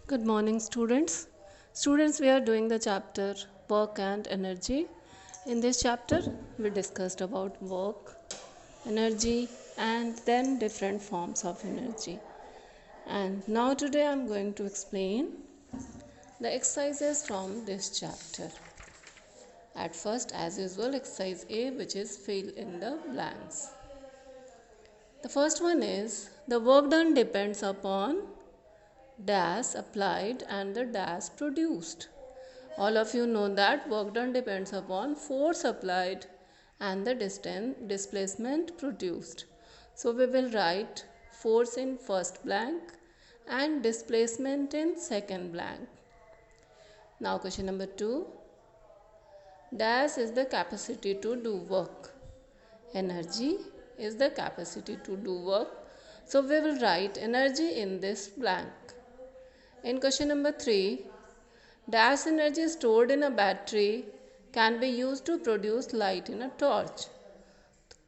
Good morning, students. Students, we are doing the chapter Work and Energy. In this chapter, we discussed about work, energy, and then different forms of energy. And now, today, I'm going to explain the exercises from this chapter. At first, as usual, exercise A, which is fill in the blanks. The first one is the work done depends upon dash applied and the dash produced. All of you know that work done depends upon force applied and the displacement produced. So we will write force in first blank and displacement in second blank. Now question number 2. Dash is the capacity to do work. Energy is the capacity to do work. So we will write energy in this blank. In question number 3, dash energy stored in a battery can be used to produce light in a torch.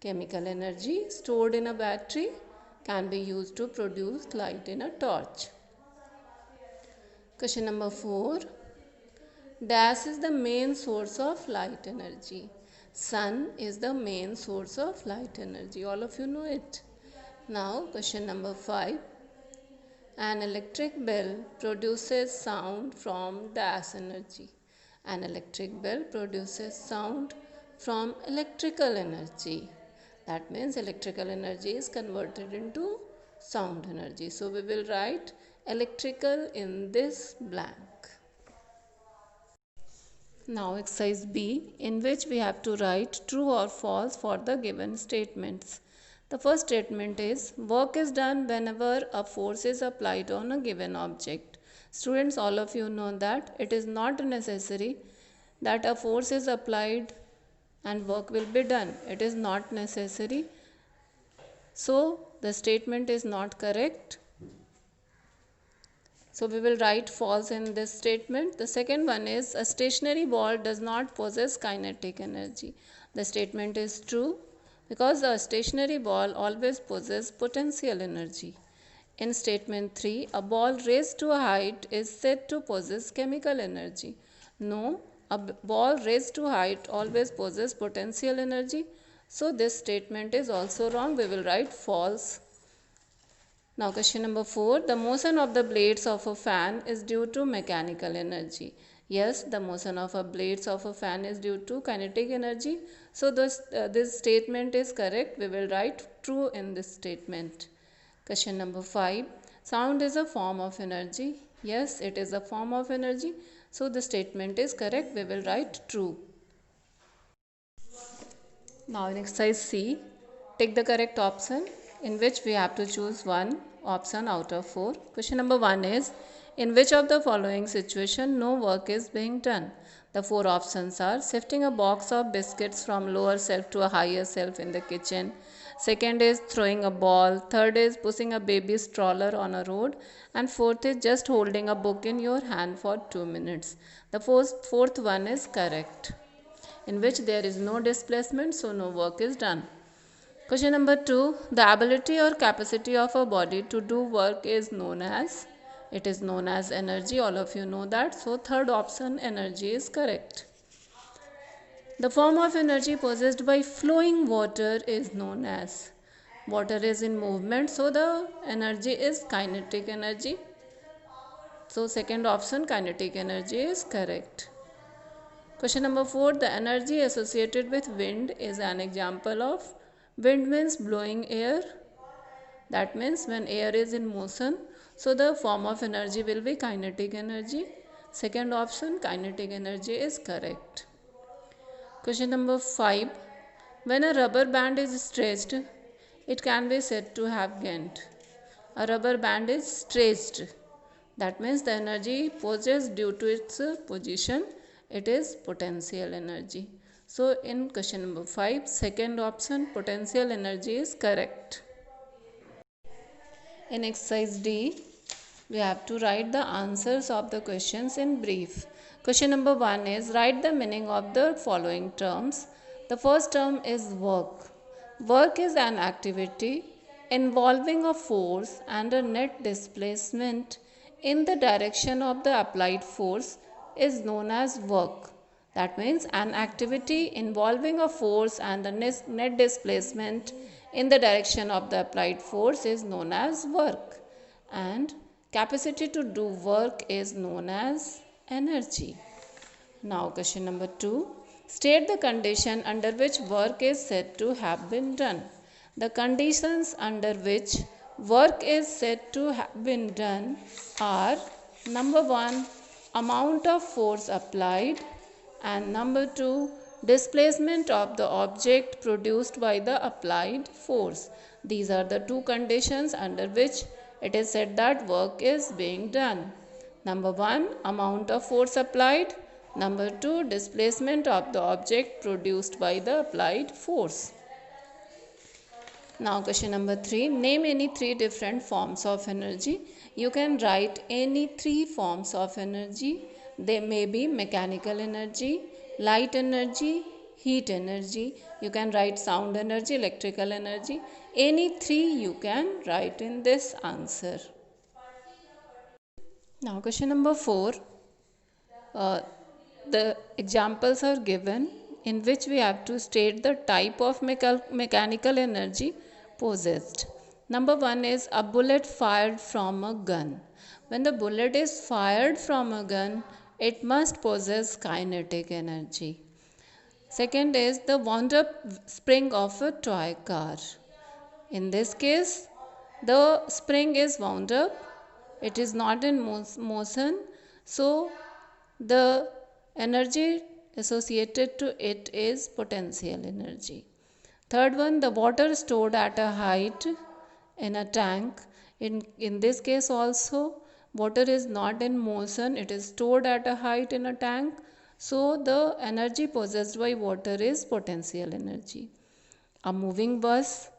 Chemical energy stored in a battery can be used to produce light in a torch. Question number 4. Dash is the main source of light energy. Sun is the main source of light energy. All of you know it. Now question number 5. An electric bell produces sound from dash energy. An electric bell produces sound from electrical energy. That means electrical energy is converted into sound energy. So we will write electrical in this blank. Now exercise B, in which we have to write true or false for the given statements. The first statement is work is done whenever a force is applied on a given object. Students, all of you know that it is not necessary that a force is applied and work will be done. It is not necessary. So the statement is not correct. So we will write false in this statement. The second one is a stationary ball does not possess kinetic energy. The statement is true because a stationary ball always possesses potential energy. In statement 3, a ball raised to a height is said to possess chemical energy. No, a ball raised to height always possesses potential energy. So this statement is also wrong. We will write false. Now question number 4. The motion of the blades of a fan is due to mechanical energy. Yes, the motion of a blades of a fan is due to kinetic energy. So this statement is correct. We will write true in this statement. Question number 5. Sound is a form of energy. Yes, it is a form of energy. So the statement is correct. We will write true. Now in exercise C, take the correct option in which we have to choose one option out of 4. Question number 1 is, in which of the following situation no work is being done? The 4 options are shifting a box of biscuits from lower shelf to a higher shelf in the kitchen. Second is throwing a ball. Third is pushing a baby stroller on a road. And fourth is just holding a book in your hand for 2 minutes. The fourth one is correct, in which there is no displacement, so no work is done. Question number 2. The ability or capacity of a body to do work is known as, it is known as energy. All of you know that. So third option, energy, is correct. The form of energy possessed by flowing water is known as, water is in movement, so the energy is kinetic energy. So second option, kinetic energy, is correct. Question number 4. The energy associated with wind is an example of, wind means blowing air. That means when air is in motion, so the form of energy will be kinetic energy. Second option, kinetic energy, is correct. Question number 5. When a rubber band is stretched, it can be said to have gained. A rubber band is stretched. That means the energy possessed due to its position, it is potential energy. So in question number 5, second option, potential energy, is correct. In exercise D, we have to write the answers of the questions in brief. Question number 1 is write the meaning of the following terms. The first term is work. Work is an activity involving a force and a net displacement in the direction of the applied force is known as work. That means an activity involving a force and the net displacement in the direction of the applied force is known as work. And capacity to do work is known as energy. Now question number 2. State the condition under which work is said to have been done. The conditions under which work is said to have been done are number 1, amount of force applied, and number 2, displacement of the object produced by the applied force. These are the two conditions under which it is said that work is being done. Number 1, amount of force applied. Number 2, displacement of the object produced by the applied force. Now question number 3, name any 3 different forms of energy. You can write any 3 forms of energy. They may be mechanical energy, light energy, heat energy. You can write sound energy, electrical energy. Any 3 you can write in this answer. Now question number 4. The examples are given in which we have to state the type of mechanical energy possessed. Number 1 is a bullet fired from a gun. When the bullet is fired from a gun, it must possess kinetic energy. Second is the wound up spring of a toy car. In this case, the spring is wound up. It is not in motion. So, the energy associated to it is potential energy. Third one, the water stored at a height in a tank. In this case also, water is not in motion. It is stored at a height in a tank. So, the energy possessed by water is potential energy. A moving bus,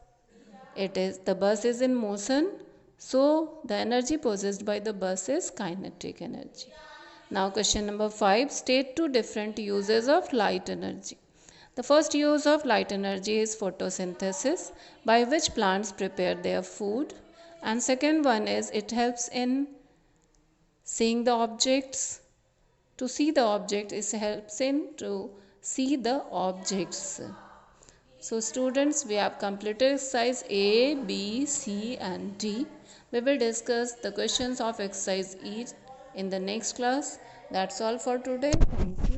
the bus is in motion. So, the energy possessed by the bus is kinetic energy. Now question number 5, state 2 different uses of light energy. The first use of light energy is photosynthesis, by which plants prepare their food. And second one is it helps in seeing the objects. To see the object, it helps in to see the objects. So students, we have completed exercise A, B, C and D. We will discuss the questions of exercise E in the next class. That's all for today. Thank you.